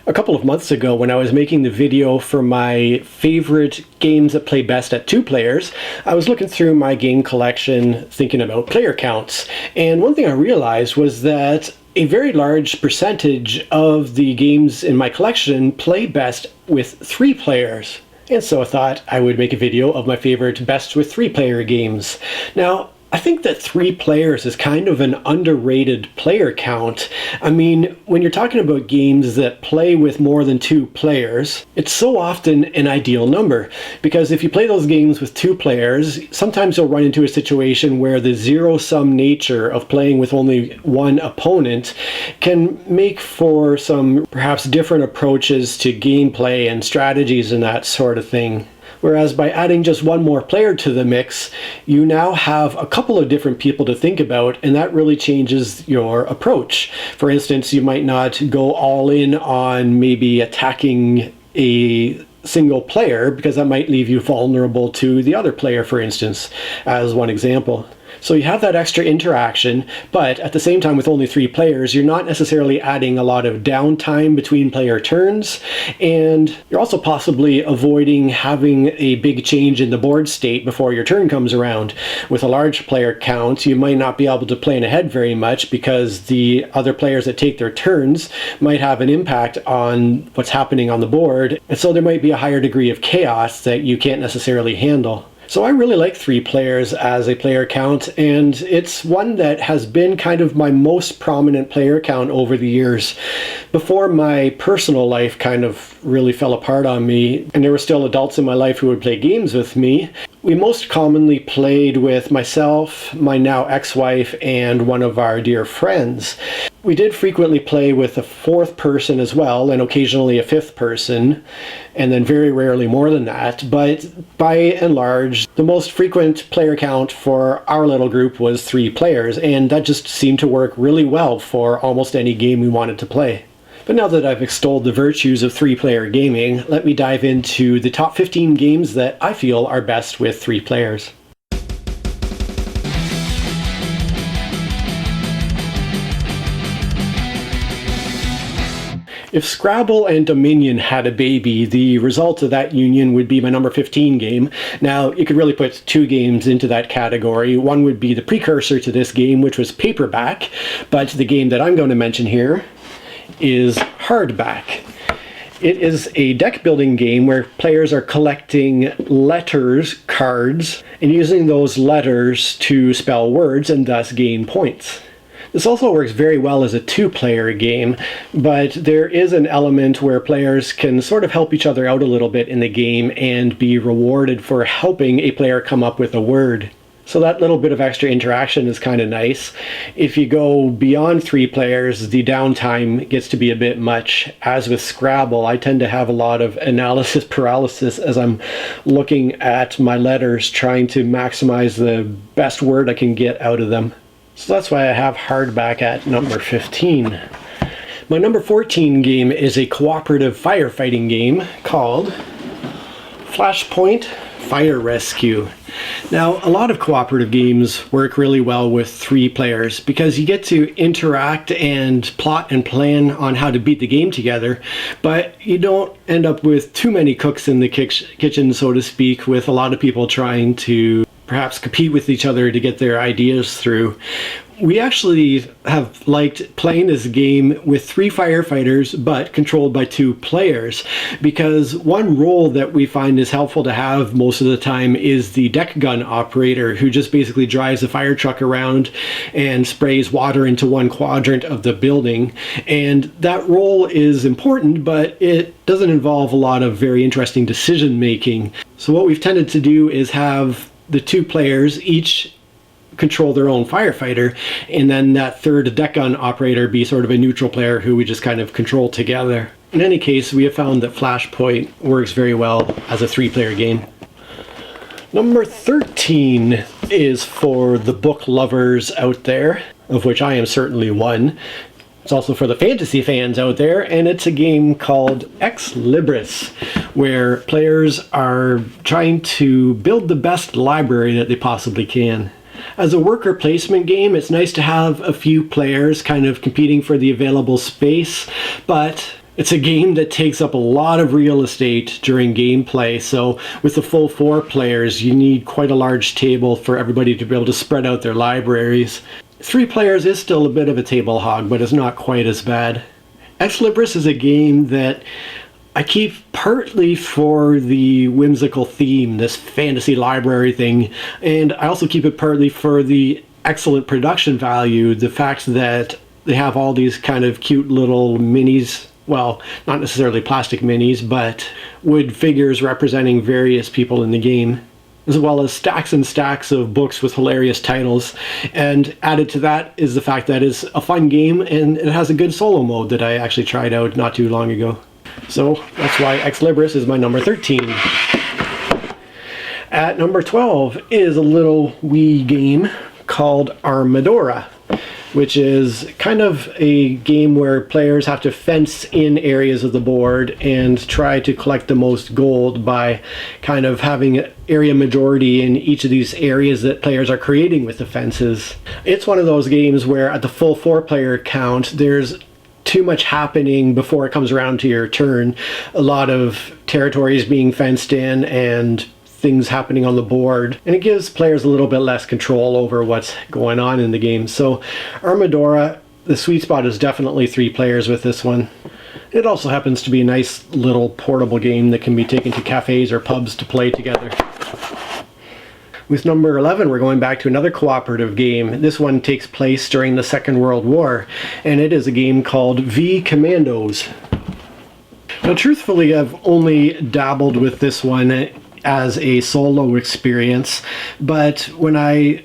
A couple of months ago, when I was making the video for my favorite games that play best at 2 players, I was looking through my game collection thinking about player counts. And one thing I realized was that a very large percentage of the games in my collection play best with 3 players. And so I thought I would make a video of my favorite best with 3 player games. Now, I think that 3 players is kind of an underrated player count. I mean, when you're talking about games that play with more than 2 players, it's so often an ideal number. Because if you play those games with 2 players, sometimes you'll run into a situation where the zero-sum nature of playing with only one opponent can make for some perhaps different approaches to gameplay and strategies and that sort of thing. Whereas by adding just one more player to the mix, you now have a couple of different people to think about, and that really changes your approach. For instance, you might not go all in on maybe attacking a single player, because that might leave you vulnerable to the other player, for instance, as one example. So you have that extra interaction, but at the same time with only 3 players, you're not necessarily adding a lot of downtime between player turns, and you're also possibly avoiding having a big change in the board state before your turn comes around. With a large player count, you might not be able to plan ahead very much because the other players that take their turns might have an impact on what's happening on the board, and so there might be a higher degree of chaos that you can't necessarily handle. So I really like 3 players as a player count, and it's one that has been kind of my most prominent player count over the years. Before my personal life kind of really fell apart on me, and there were still adults in my life who would play games with me, we most commonly played with myself, my now ex-wife, and one of our dear friends. We did frequently play with a 4th person as well, and occasionally a 5th person, and then very rarely more than that. But by and large, the most frequent player count for our little group was 3 players, and that just seemed to work really well for almost any game we wanted to play. But now that I've extolled the virtues of 3-player gaming, let me dive into the top 15 games that I feel are best with 3 players. If Scrabble and Dominion had a baby, the result of that union would be my number 15 game. Now, you could really put 2 games into that category. One would be the precursor to this game, which was Paperback, but the game that I'm going to mention here is Hardback. It is a deck building game where players are collecting letters, cards, and using those letters to spell words and thus gain points. This also works very well as a 2-player game, but there is an element where players can sort of help each other out a little bit in the game and be rewarded for helping a player come up with a word. So that little bit of extra interaction is kind of nice. If you go beyond 3 players, the downtime gets to be a bit much. As with Scrabble, I tend to have a lot of analysis paralysis as I'm looking at my letters, trying to maximize the best word I can get out of them. So that's why I have Hardback at number 15. My number 14 game is a cooperative firefighting game called Flashpoint Fire Rescue. Now, a lot of cooperative games work really well with 3 players because you get to interact and plot and plan on how to beat the game together, but you don't end up with too many cooks in the kitchen, so to speak, with a lot of people trying to perhaps compete with each other to get their ideas through. We actually have liked playing this game with 3 firefighters, but controlled by 2 players, because one role that we find is helpful to have most of the time is the deck gun operator, who just basically drives a fire truck around and sprays water into one quadrant of the building. And that role is important, but it doesn't involve a lot of very interesting decision making. So what we've tended to do is have the 2 players each control their own firefighter, and then that 3rd deck gun operator be sort of a neutral player who we just kind of control together. In any case, we have found that Flashpoint works very well as a 3-player game. Number 13 is for the book lovers out there, of which I am certainly one. It's also for the fantasy fans out there, and it's a game called Xlibris, where players are trying to build the best library that they possibly can. As a worker placement game, it's nice to have a few players kind of competing for the available space, but It's a game that takes up a lot of real estate during gameplay, so with the full 4 players, you need quite a large table for everybody to be able to spread out their libraries. 3 players is still a bit of a table hog, but it's not quite as bad. Xlibris is a game that I keep partly for the whimsical theme, this fantasy library thing, and I also keep it partly for the excellent production value, the fact that they have all these kind of cute little minis. Well, not necessarily plastic minis, but wood figures representing various people in the game, as well as stacks and stacks of books with hilarious titles. And added to that is the fact that it's a fun game and it has a good solo mode that I actually tried out not too long ago. So that's why Xlibris is my number 13. At number 12 is a little wee game called Armadora, which is kind of a game where players have to fence in areas of the board and try to collect the most gold by kind of having area majority in each of these areas that players are creating with the fences. It's one of those games where at the full 4-player count, there's too much happening before it comes around to your turn. A lot of territories being fenced in and things happening on the board, and it gives players a little bit less control over what's going on in the game. So Armadora, the sweet spot is definitely 3 players with this one. It also happens to be a nice little portable game that can be taken to cafes or pubs to play together. With number 11, we're going back to another cooperative game. This one takes place during the Second World War, and it is a game called V-Commandos. Now, truthfully, I've only dabbled with this one as a solo experience, but when I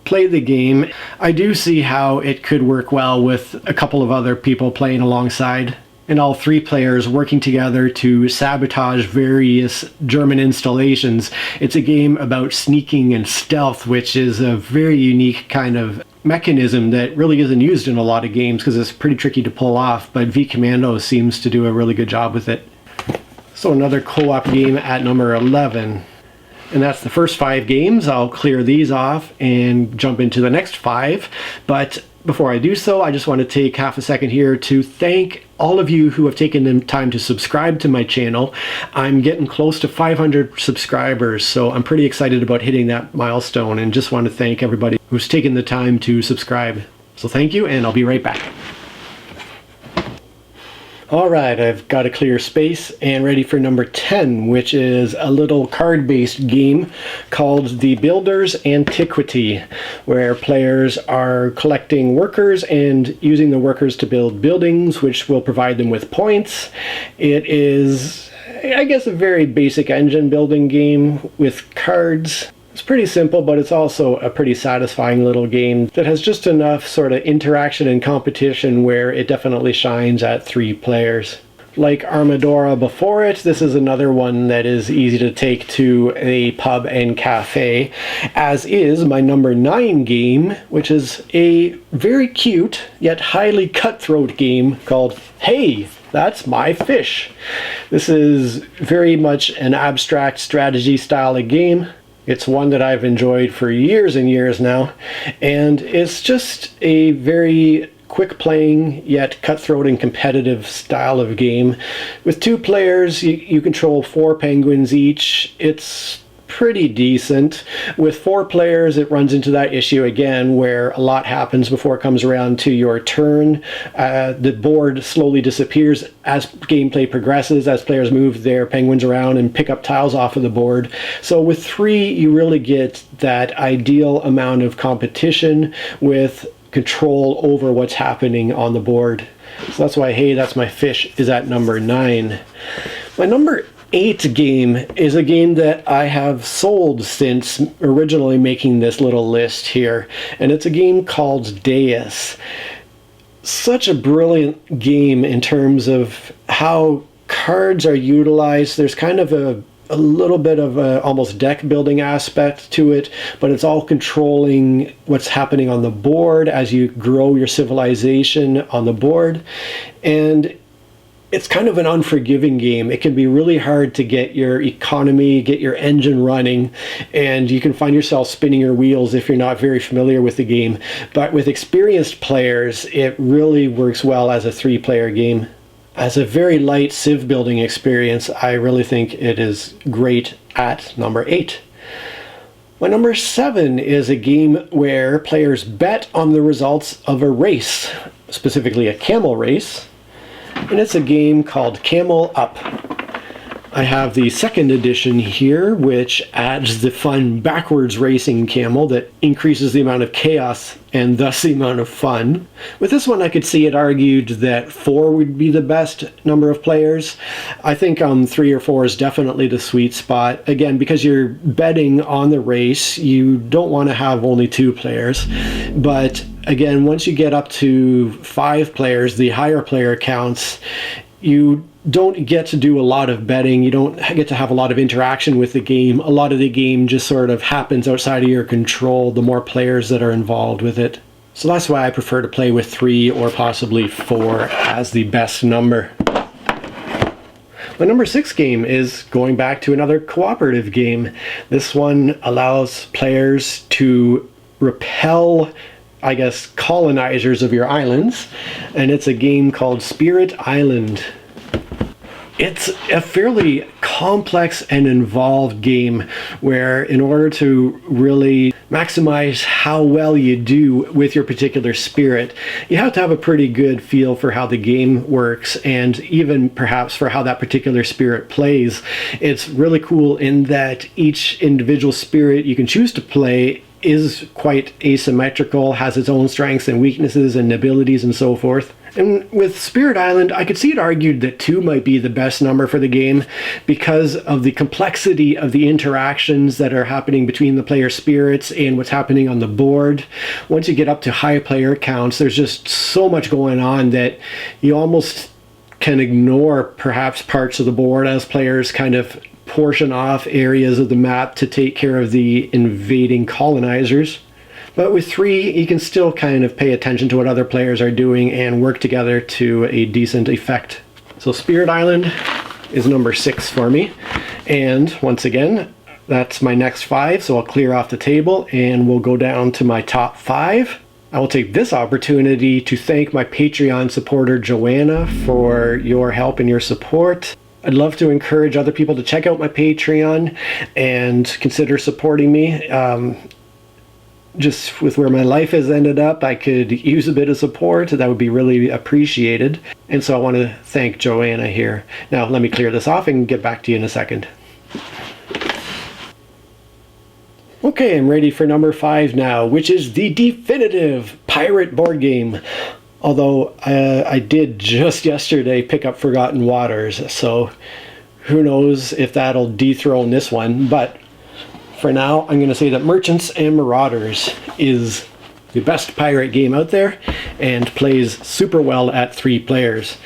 play the game, I do see how it could work well with a couple of other people playing alongside, and all 3 players working together to sabotage various German installations. It's a game about sneaking and stealth, which is a very unique kind of mechanism that really isn't used in a lot of games because it's pretty tricky to pull off, but V-Commandos seems to do a really good job with it. So another co-op game at number 11. And that's the first 5 games. I'll clear these off and jump into the next 5. But before I do so, I just want to take half a second here to thank all of you who have taken the time to subscribe to my channel. I'm getting close to 500 subscribers, so I'm pretty excited about hitting that milestone, and just want to thank everybody who's taken the time to subscribe. So thank you, and I'll be right back. Alright, I've got a clear space and ready for number 10, which is a little card-based game called the Builders Antiquity, where players are collecting workers and using the workers to build buildings, which will provide them with points. It is, I guess, a very basic engine building game with cards. It's pretty simple, but it's also a pretty satisfying little game that has just enough sort of interaction and competition where it definitely shines at 3 players. Like Armadora before it, this is another one that is easy to take to a pub and cafe, as is my number 9 game, which is a very cute yet highly cutthroat game called Hey, That's My Fish. This is very much an abstract strategy style of game. It's one that I've enjoyed for years and years now, and it's just a very quick playing yet cutthroat and competitive style of game. With 2 players, you control 4 penguins each. It's pretty decent. With 4 players, it runs into that issue again where a lot happens before it comes around to your turn. The board slowly disappears as gameplay progresses, as players move their penguins around and pick up tiles off of the board. So with 3, you really get that ideal amount of competition with control over what's happening on the board. So that's why Hey, That's My Fish is at number 9. My number 8 game is a game that I have sold since originally making this little list here, and it's a game called Deus. Such a brilliant game in terms of how cards are utilized. There's kind of a little bit of a almost deck building aspect to it, but it's all controlling what's happening on the board as you grow your civilization on the board. And it's kind of an unforgiving game. It can be really hard to get your economy, get your engine running, and you can find yourself spinning your wheels if you're not very familiar with the game. But with experienced players, it really works well as a 3-player game. As a very light civ building experience, I really think it is great at number 8. My number 7 is a game where players bet on the results of a race, specifically a camel race, and it's a game called Camel Up. I have the second edition here, which adds the fun backwards racing camel that increases the amount of chaos and thus the amount of fun. With this one, I could see it argued that 4 would be the best number of players. I think 3 or 4 is definitely the sweet spot. Again, because you're betting on the race, you don't want to have only 2 players. But again, once you get up to 5 players, the higher player counts, you don't get to do a lot of betting. You don't get to have a lot of interaction with the game. A lot of the game just sort of happens outside of your control, the more players that are involved with it. So that's why I prefer to play with 3 or possibly 4 as the best number. My number 6 game is going back to another cooperative game. This one allows players to repel, I guess, colonizers of your islands, and it's a game called Spirit Island. It's a fairly complex and involved game where, in order to really maximize how well you do with your particular spirit, you have to have a pretty good feel for how the game works and even perhaps for how that particular spirit plays. It's really cool in that each individual spirit you can choose to play is quite asymmetrical, has its own strengths and weaknesses and abilities and so forth. And with Spirit Island, I could see it argued that 2 might be the best number for the game because of the complexity of the interactions that are happening between the player spirits and what's happening on the board. Once you get up to high player counts, there's just so much going on that you almost can ignore perhaps parts of the board as players kind of portion off areas of the map to take care of the invading colonizers. But with 3, you can still kind of pay attention to what other players are doing and work together to a decent effect. So Spirit Island is number 6 for me. And once again, that's my next 5, so I'll clear off the table and we'll go down to my top 5. I will take this opportunity to thank my Patreon supporter Joanna for your help and your support. I'd love to encourage other people to check out my Patreon and consider supporting me. Just with where my life has ended up, I could use a bit of support. That would be really appreciated. And so I want to thank Joanna here. Now let me clear this off and get back to you in a second. Okay, I'm ready for number 5 now, which is the definitive pirate board game. Although I did just yesterday pick up Forgotten Waters, so who knows if that'll dethrone this one. But for now, I'm going to say that Merchants and Marauders is the best pirate game out there and plays super well at 3 players.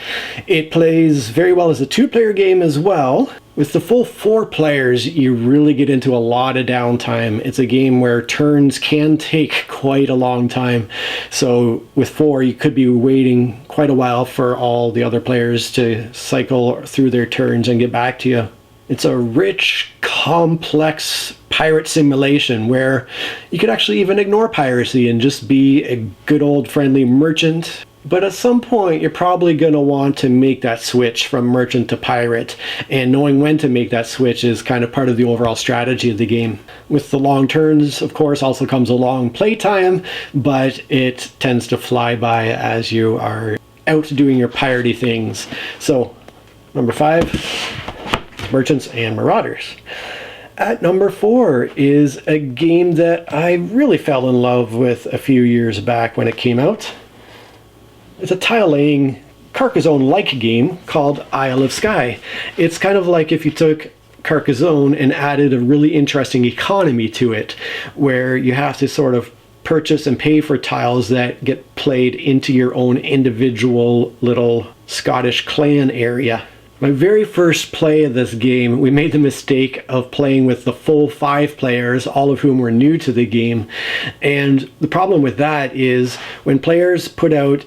It plays very well as a 2-player game as well. With the full 4 players, you really get into a lot of downtime. It's a game where turns can take quite a long time. So with 4, you could be waiting quite a while for all the other players to cycle through their turns and get back to you. It's a rich, complex pirate simulation where you could actually even ignore piracy and just be a good old friendly merchant. But at some point, you're probably going to want to make that switch from merchant to pirate, and knowing when to make that switch is kind of part of the overall strategy of the game. With the long turns, of course, also comes a long playtime, but it tends to fly by as you are out doing your piratey things. So, number 5, Merchants and Marauders. At number 4 is a game that I really fell in love with a few years back when it came out. It's a tile-laying Carcassonne-like game called Isle of Skye. It's kind of like if you took Carcassonne and added a really interesting economy to it, where you have to sort of purchase and pay for tiles that get played into your own individual little Scottish clan area. My very first play of this game, we made the mistake of playing with the full 5 players, all of whom were new to the game. And the problem with that is when players put out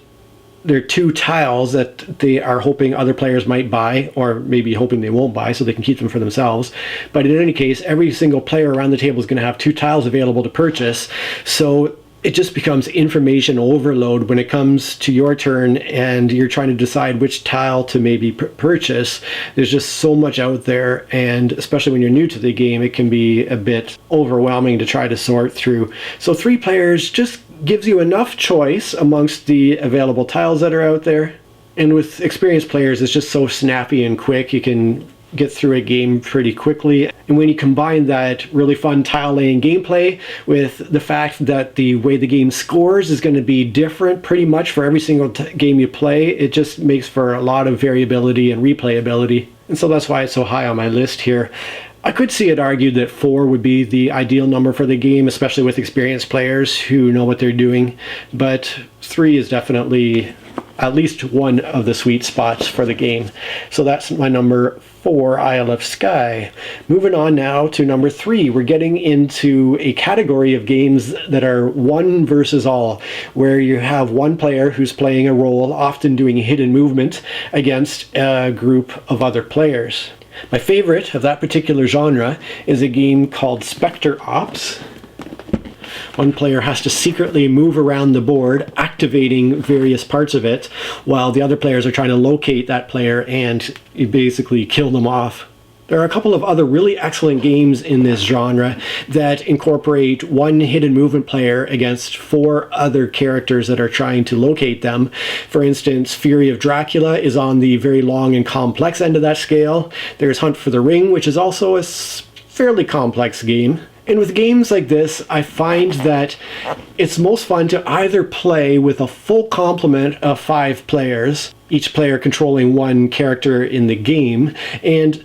their 2 tiles that they are hoping other players might buy, or maybe hoping they won't buy so they can keep them for themselves. But in any case, every single player around the table is going to have 2 tiles available to purchase. So it just becomes information overload when it comes to your turn and you're trying to decide which tile to maybe purchase. There's just so much out there, and especially when you're new to the game, it can be a bit overwhelming to try to sort through. So 3 players just gives you enough choice amongst the available tiles that are out there. And with experienced players, it's just so snappy and quick. You can get through a game pretty quickly. And when you combine that really fun tile laying gameplay with the fact that the way the game scores is going to be different pretty much for every single game you play, it just makes for a lot of variability and replayability. And so that's why it's so high on my list here. I could see it argued that 4 would be the ideal number for the game, especially with experienced players who know what they're doing. But 3 is definitely at least one of the sweet spots for the game. So that's my number 4, Isle of Skye. Moving on now to number 3, we're getting into a category of games that are one versus all, where you have one player who's playing a role, often doing hidden movement, against a group of other players. My favorite of that particular genre is a game called Spectre Ops. One player has to secretly move around the board, activating various parts of it, while the other players are trying to locate that player and basically kill them off. There are a couple of other really excellent games in this genre that incorporate one hidden movement player against 4 other characters that are trying to locate them. For instance, Fury of Dracula is on the very long and complex end of that scale. There's Hunt for the Ring, which is also a fairly complex game. And with games like this, I find that it's most fun to either play with a full complement of 5 players, each player controlling one character in the game, and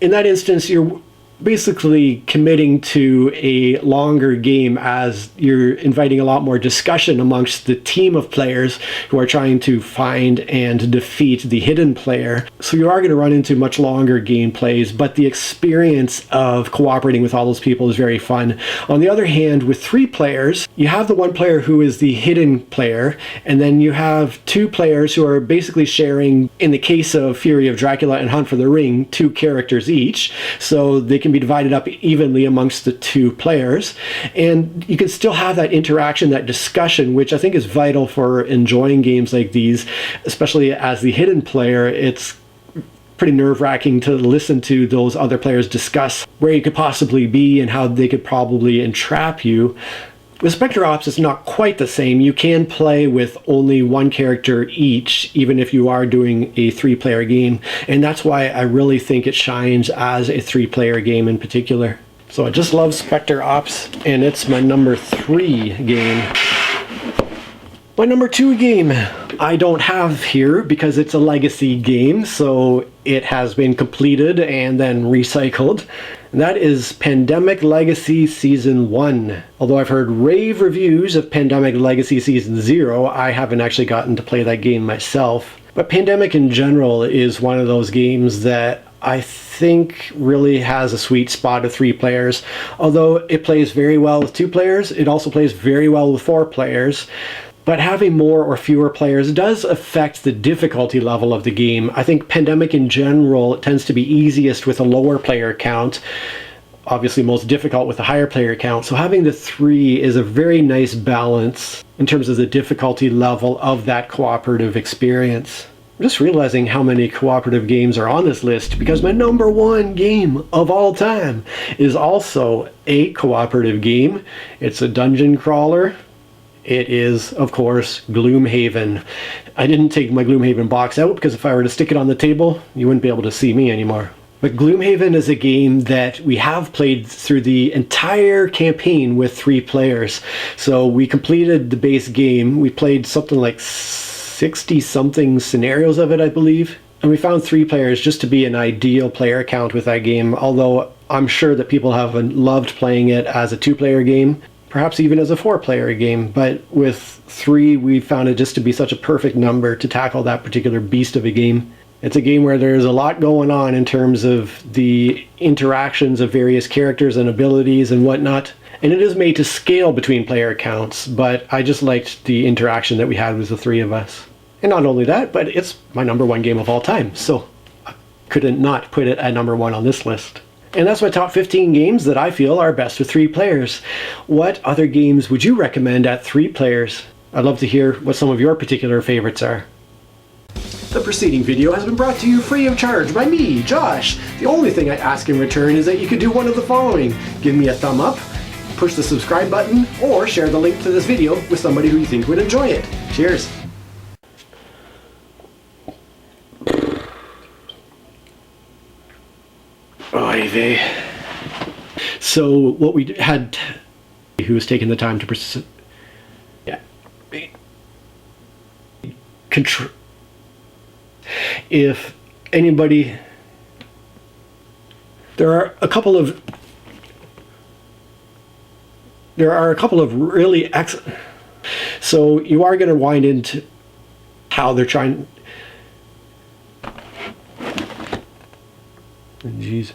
in that instance, you're basically committing to a longer game as you're inviting a lot more discussion amongst the team of players who are trying to find and defeat the hidden player. So you are going to run into much longer gameplays, but the experience of cooperating with all those people is very fun. On the other hand, with 3 players, you have the one player who is the hidden player, and then you have 2 players who are basically sharing, in the case of Fury of Dracula and Hunt for the Ring, 2 characters each, so they can be divided up evenly amongst the 2 players, and you can still have that interaction, that discussion, which I think is vital for enjoying games like these, especially as the hidden player. It's pretty nerve-wracking to listen to those other players discuss where you could possibly be and how they could probably entrap you. With Spectre Ops, it's not quite the same. You can play with only one character each, even if you are doing a 3-player game, and that's why I really think it shines as a 3-player game in particular. So I just love Spectre Ops, and it's my number 3 game. My number 2 game I don't have here because it's a legacy game, so it has been completed and then recycled. And that is Pandemic Legacy Season 1. Although I've heard rave reviews of Pandemic Legacy Season 0, I haven't actually gotten to play that game myself. But Pandemic in general is one of those games that I think really has a sweet spot of 3 players. Although it plays very well with 2 players, it also plays very well with 4 players. But having more or fewer players does affect the difficulty level of the game. I think Pandemic in general tends to be easiest with a lower player count, obviously most difficult with a higher player count. So having the 3 is a very nice balance in terms of the difficulty level of that cooperative experience. I'm just realizing how many cooperative games are on this list because my number 1 game of all time is also a cooperative game. It's a dungeon crawler. It is, of course, Gloomhaven. I didn't take my Gloomhaven box out because if I were to stick it on the table, you wouldn't be able to see me anymore. But Gloomhaven is a game that we have played through the entire campaign with 3 players. So we completed the base game. We played something like 60-something scenarios of it, I believe. And we found 3 players just to be an ideal player count with that game, although I'm sure that people have loved playing it as a 2-player game. Perhaps even as a 4-player game, but with 3 we found it just to be such a perfect number to tackle that particular beast of a game. It's a game where there's a lot going on in terms of the interactions of various characters and abilities and whatnot, and it is made to scale between player counts, but I just liked the interaction that we had with the 3 of us. And not only that, but it's my number 1 game of all time, so I couldn't not put it at number 1 on this list. And that's my top 15 games that I feel are best with 3 players. What other games would you recommend at 3 players? I'd love to hear what some of your particular favorites are. The preceding video has been brought to you free of charge by me, Josh. The only thing I ask in return is that you could do one of the following. Give me a thumb up, push the subscribe button, or share the link to this video with somebody who you think would enjoy it. Cheers. Oy vey. So what we had, who was taking the time to if anybody, there are a couple of really excellent, so you are going to wind into how they're trying. Jeez.